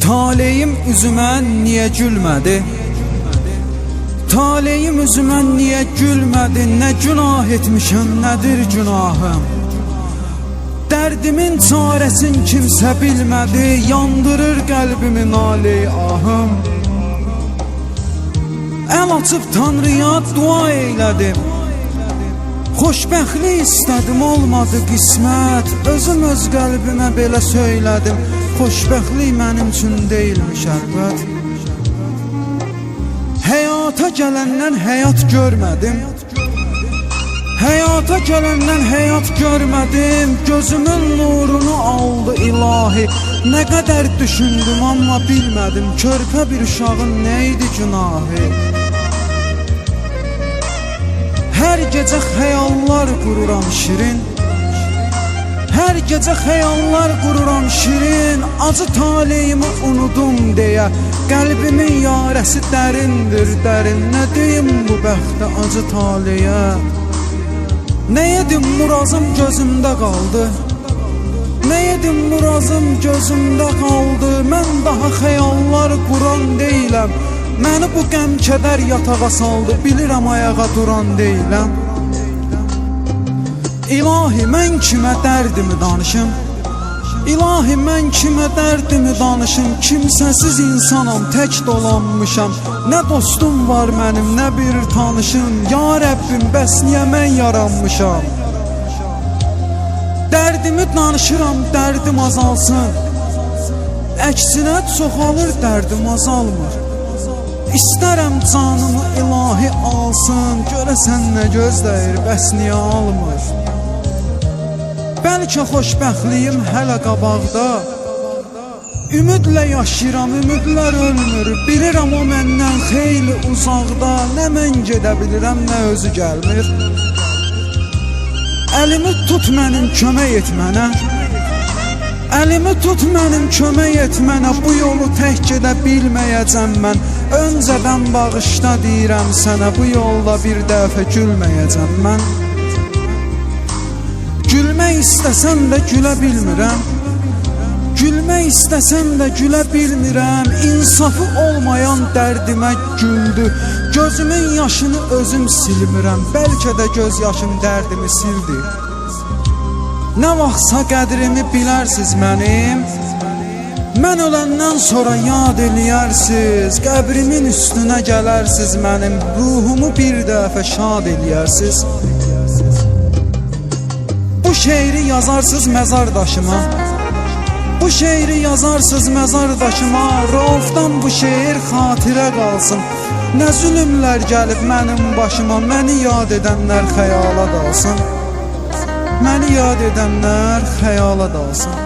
Taleyim üzümə niyə gülmədi? Taleyim üzümə niyə gülmədi? Nə günah etmişəm, nədir günahım? Dərdimin çarəsin kimsə bilmədi, yandırır qəlbimi nalə ahım. Əl açıb Tanrıya dua eylədim, xoşbəxtlik istədim, olmadı qismət. Özüm öz qəlbimə belə söylədim, xoşbəxtlik mənim üçün deyilmiş əlbət. Həyata gələndən həyat görmədim, həyata gələndən həyat görmədim. Gözümün nurunu aldı ilahi. Nə qədər düşündüm amma bilmədim, körpə bir uşağın neydi günahı? Hər gecə xəyallar qururam şirin, hər gecə xəyallar qururam şirin. Acı taleyimi unudum deyə qəlbimin yarəsi dərindir, dərin. Nə deyim bu bəxtə, acı taleyə? Nə yedim murazım gözümdə qaldı, nə yedim murazım gözümdə qaldı. Mən daha xəyallar quran deyiləm, məni bu qəm kədər yatağa saldı. Bilirəm ayağa duran deyiləm. İlahi mən kimə dərdimi danışım, İlahi mən kimə dərdimi danışım? Kimsəsiz insanam, tək dolanmışam, nə dostum var mənim, nə bir tanışım. Ya Rəbbim, bəs niyə mən yaranmışam? Dərdimi danışıram, dərdim azalsın, əksinə çoxalır, dərdim azalmır. İstərəm canımı ilahi alsın, görəsən nə gözləyir, bəs niyə almır? Bəlkə xoşbəxtliyim hələ qabaqda, ümidlə yaşayıram, ümidlər ölmür. Bilirəm o məndən xeyli uzaqda, nə mən gedə bilirəm, nə özü gəlmir. Əlimi tut mənim, kömək et mənə, əlimi tut mənim, kömək et mənə. Bu yolu tək gedə bilməyəcəm mən, öncədən bağışla deyirəm sənə. Bu yolda bir dəfə gülməyəcəm mən. Gülmək istəsəm də gülə bilmirəm, gülmək istəsəm də gülə bilmirəm. İnsafı olmayan dərdimə güldü, gözümün yaşını özüm silmirəm. Bəlkə də göz yaşım dərdimi sildi. Nə vaxtsa qədrimi bilərsiz mənim, mən öləndən sonra yad eləyərsiz. Qəbrimin üstünə gələrsiz mənim, ruhumu bir dəfə şad eləyərsiz. Bu şeiri yazarsız məzar daşıma, bu şeiri yazarsız məzar daşıma. Raufdan bu şeir xatirə qalsın. Nə zülümlər gəlib mənim başıma, məni yad edənlər xəyala dalsın, məni yad edənlər xəyala dalsın.